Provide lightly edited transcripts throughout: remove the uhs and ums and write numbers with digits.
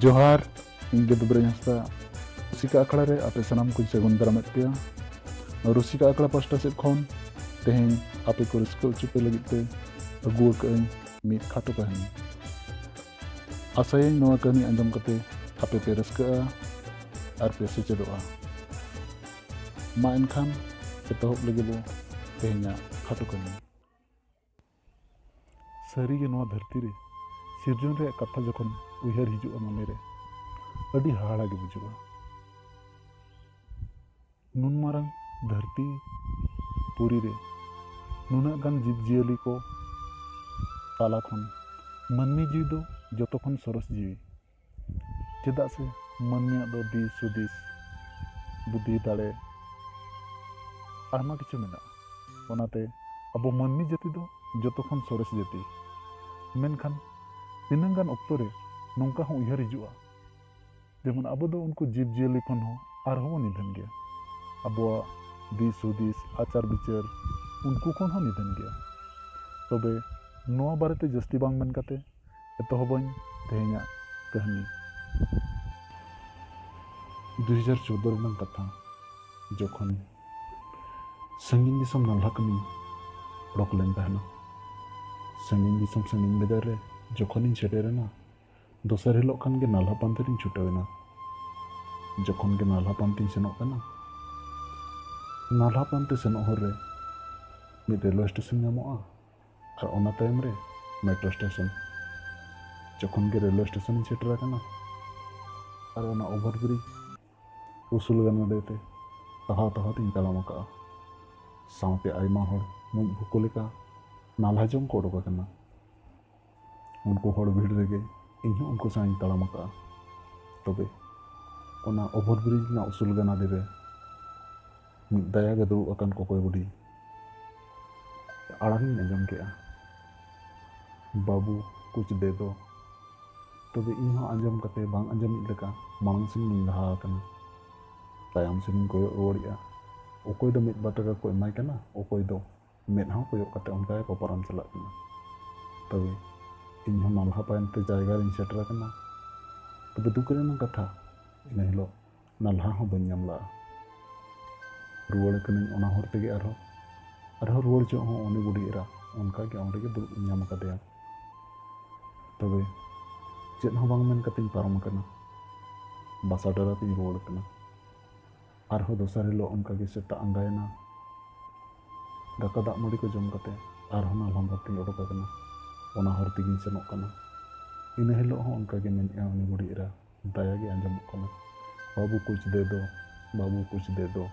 जोहार इंगे दुबरे हंसदा रुसिका आखड़ा रे आपे सनाम को सगुन दारामेद पेया रुसिका आखड़ा पास्टा सेद खन तेहें आपे को रस्का उचुपे लगिते अगुआ कहीं मीत खाटो कहानी आसायें नोआ कहानी अंजम कते आपे पे रस्का आर पे सेचेदोआ मा एनखान एतहब लगे बो तेहें खाटो कहानी सारी के नोआ धरती रे सिरजन रे कथा जखन उयहर हिजुआ मने रे अड़ी हाड़ा के बुझुआ नुन मारंग धरती पुरी रे नुना गान जीव जियली को ताला खन मानमी जीव दो जतो खन सरस जीवी चेदा से मानमिया दो दिस सुदिस बुद्धि दाड़े आयमा किछु मेना ओनाते अब मानमी जाति दो जतो खन सरस जाति मेनखान तीनंग गान ऑक्टो रे नोंका हो उयहर हिजुआ जेमन अब दो उनको जीव जियली खन हो आर हो निधन गया अब दिस हुदिस आचार विचार उनको खन हो निधन गया तबे नोआ बारेते जस्ती बांग मेन काते एतहबन तेहेंया कहानी 2014 रनंग कथा जखन संगीन दिसम नाल्हा कमी रॉक लेन तहना संगीन दिसम संगीन बेदार रे जखन इन सेटेरेना दोसर हिलोग खान के नाल्हा पांते रिन छुटावेना जखन के नाल्हा पांते सेनोग कना नाल्हा पांते सेनोग हर रे मिद रेलवे स्टेशन नामोआ और ओना तायम रे मेट्रो स्टेशन जखन के रेलवे स्टेशन सेटरा कना और ओना ओवरब्रिज उसूल गानाडेते तहा तहा तीन तालाम का साउते आयमा हर मुझ भुको लेका नाल्हा जम को ओडोक कना उनको हर भीड़ रेगे इन उनको साइन तालाम का तबे ओना ओवरब्रिज ना उसूल गानाडे रे मिद दाया गे दुड़ुब अकान कोकोय बुढ़ी आड़ांग आंजम केआ बाबू कुछ दे दो तबे इन आंजम कते बांग आंजम लेका मांग सिन लहा कना तायम सिन कोयो ओड़िया ओकोय दो मिद बाटका को एमाय कना ओकोय दो मेद हां कोयो कते उनका को परम चला कना तबे इन नाल्हा पायनते जायगा रिन सेटरा कना तबे दुकरे न कथा इन हिलो नाल्हा हो बन नामला रुवाड़ कनिन ओना हर तेगे आरो रुवाड़ जो हो उनी बुढ़ी एरा उनका के ओंडे के दुड़ नाम कदेया तबे चेद हो बांग मेन कते पारम कना बासा डरा ते रुवाड़ कना आरो दोसर हिलो उनका के सेता अंगायना दाका दाग मुड़ी को जम कते आरो नाल्हा भक्ति ओडोक कना ओना हर तेगिन सेनोग कना इन हिलो हो उनका के मेनया उनी बुढ़ी एरा दाया गे आंजम कना बाबू कुछ दे दो बाबू कुछ दे दो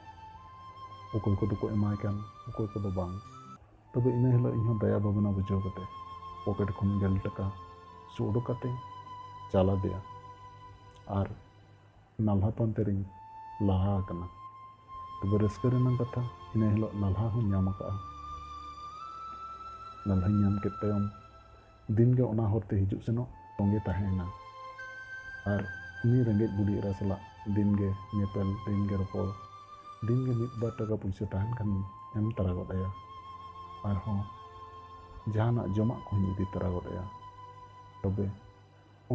ओकोय को को एमाय कान ओकोय को दो बांग तबे इन हिलो इन दाया बाबना बुझाव कते पॉकेट खन 10 टाका सु ओडोक कते चाला दिया और नाल्हा पांते रिन लहा कना तबे रस्का रेनंग कथा इन हिलो नाल्हा हो नाम का नाल्हा नाम के तयम दिन के ओना हरते हिजुग सेनो तोंगे ताहेना और उनी रेंगेज बुढ़ी एरा सला दिन के नेपेल दिन के रपड़ दिन के मिद बार टाका पैसा ताहन खान एम तरा गदया और हो जहाना जमा को इदी तरा गदया तबे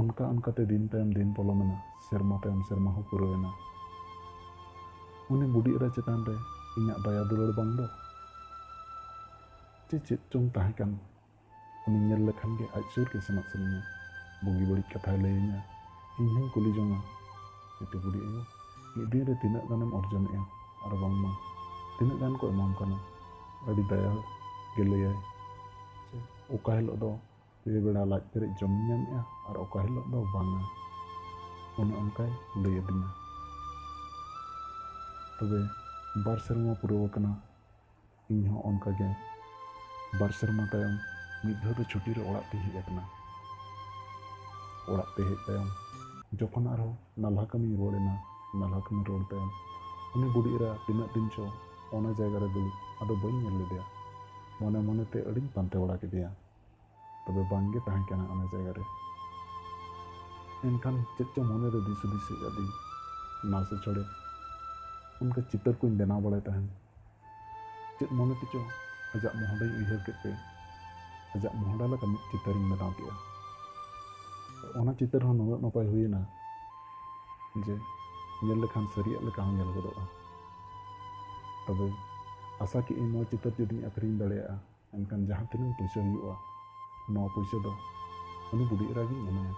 उनका उनकाते दिन तायम दिन पलमेना सेरमा तायम सेरमा हो पुरवेना उनी बुढ़ी एरा चेतान रे इना दया दुलार बांग दो चेद चोंग ताहे कान उनी नेल लेखान गे आज सुर के सेनोग सनिया बुगी बड़ी कथा लैया इन कुली जोंगा इते बुढ़ी एयो मिद दिन रे तिना गानम अर्जन और बांगमा तिना गान को एमाम कना अड़ी दया गेलेयाय ओका हिलो दो पे बेड़ा लाज पेरे जम नामया और ओका हिलो दो बांगा उन उनकाय लैय दिना तबे बार सेरमा पुरव कना इन हो उनका गे बार सेरमा तायम मिद धाव छुट्टी रे ओड़ा ते हेज कना ओड़ा ते हेज तायम जखन आरो नाल्हा कमी रोड़ेना नाल्हा कमी रोड़ तायम उनी बुढ़ी एरा तीना दिन चो ओना जायगा रे दुड़ आदो बई नेल लेदेया मने मने ते अड़िन पांते ओड़ा केदेया तबे बांगे ताहे कना ओना जायगा रे एनखान चेद चो मने रे दिस दिस आदि नासे छोड़े उनका चितर को बेनाव बड़े तहन चेद मने तिचो अजा मोहडा उयहर केते अजा मोहडा लका मिद चितर बेनाव केया ᱚᱱᱟ ᱪᱤᱛᱟᱹᱨ ᱦᱚᱸ ᱱᱩᱱᱟᱹᱜ ᱱᱟᱯᱟᱭ ᱦᱩᱭᱮᱱᱟ ᱡᱮ ᱧᱮᱞ ᱞᱮᱠᱷᱟन ᱥᱟᱹᱨᱤᱭᱟᱜ ᱞᱮᱠᱟ ᱦᱚᱸ ᱧᱮᱞ ᱜᱚᱫᱚᱜᱼᱟ᱾ ᱛᱚᱵᱮ ᱟᱥᱟ ᱠᱮᱜ ᱟᱹᱧ ᱱᱚᱣᱟ ᱪᱤᱛᱟᱹᱨ ᱡᱩᱫᱤᱧ ᱟᱹᱠᱷᱨᱤᱧ ᱫᱟᱲᱮᱭᱟᱜᱼᱟ ᱮᱱᱠᱷᱟᱱ ᱡᱟᱦᱟᱸ ᱛᱤᱱᱟᱹᱜ ᱯᱩᱭᱥᱟᱹ ᱦᱩᱭᱩᱜᱼᱟ ᱱᱚᱣᱟ ᱯᱩᱭᱥᱟᱹ ᱫᱚ ᱩᱱᱤ ᱵᱩᱰᱷᱤ ᱮᱨᱟᱜᱤᱧ ᱮᱢᱟᱭᱟ᱾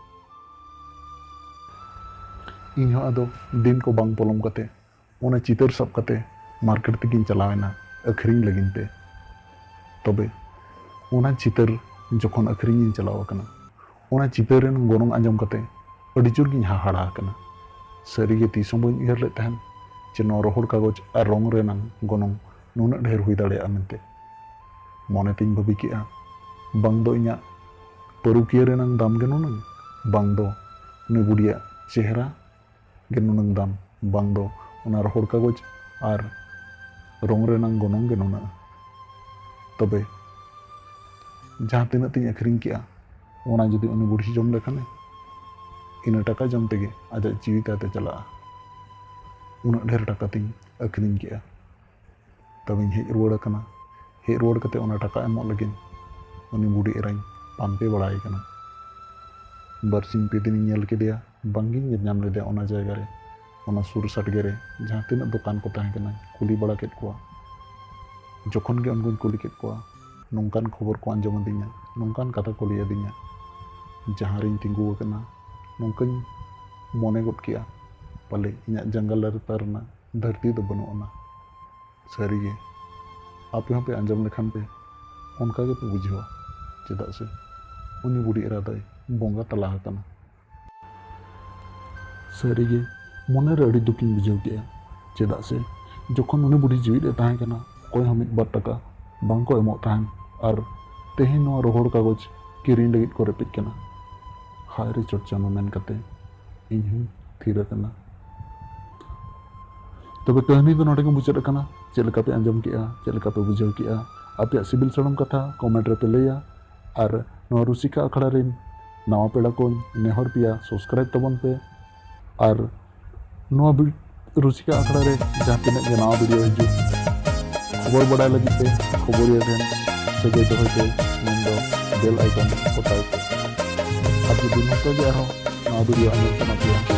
ᱤᱧᱦᱚᱸ ᱟᱫᱚ ᱫᱤᱱ ko bang polom kate ona chitar sab kate market tegiñ chalawena akhring lagin te। तबे ona चितर जखन अखरिंग चलाव आकना ona चितर रेन गोनोंग आंजम कते अड़ी जोर गिñ हाहाड़ा आकना। सारिगे तीसों बई उयहर लेद तहन जे नोआ रोहड़ कागज आर रंग रेनांग गोनोंग नुनाग ढेर हुई दाड़ेयागा मेनते। मने तिñ भाबी केआ बांग दो इñाग परुकिया रेनांग दाम गे नुनांग बांग दो उनी बुढ़िया चेहरा गे नुनांग दाम बांग दो ओना रोहड़ कागज आर रंग रेनांग गोनोंग गे नुनांग। तबे जहाँ तीनाग तीñ अखरिंग केआ ओना जुदी उनी बुढ़ी जम लेखाने इना टाका जम तेगे आजा जीवी ताते चलाआ। उना ढेर टाका तीñ अखरिंग केआ। तबेñ हेज रुवाड़ आकना। हेज रुवाड़ कते ओना टाका एमोग लगिन उनी बुढ़ी एराñ पांते बड़ाई कना। बारसिñ पे दिन नेल केदेया बांगिñ नेल नाम लेदेया ओना जायगा रे ओना सुर साटगे रे जहाँ तीनाग दुकान को ताहें कना कुली बड़ा केद कोआ। जखन गे उनकुñ कुली केद कोआ नोंकान खबर को आंजम आदिña नोंकान कथा को लई आदिña जहाँ रेñ तिंगु आकना नोंकाñ मने गद केआ पाले इñaग जंगल लातार रेनाग धरती दो बनुआ ना। सारिगे आपे होंपे आंजम लेखान पे उनका गे पे बुझेवा चेदाग से उनी बुढ़ी एरा दोय बोंगा तला आकना। सारिगे मने रे अड़ी दुखिñ बुझेव केआ चेदाग से जखन उनी बुढ़ी जीवित ए ताहें कना अकय हों मिद बार टाका बांग को एमोग ताहेन आर तेहेñ नोआ रोहड़ कागज किरिñ लगित को रेपेज कना। हाय रे चोटचानो मेन कते इñ हूँ थीर आकना। तबे कहानी दो नोडे गे मुचाद आकना। चेद लेका पे आंजम केआ चेद लेका पे बुझेव केआ आपेयाग सिबिल सड़म कथा कमेंट रे पे लैया आर नोआ रुसिका आखड़ा रेन नवा पेड़ा को नेहर पेया सब्सक्राइब तबन पे आर नोआ रुसिका आखड़ा रे जहाँ तीनाग गे नवा वीडियो हिजुग खबर बड़ाय लगित ते खबरिया ठेन सगै दोहय पे मेनदो बेल आइकन को टाइप पे। अब जुदी नोंका गे आरो नवा वीडियो आंजम साना पेया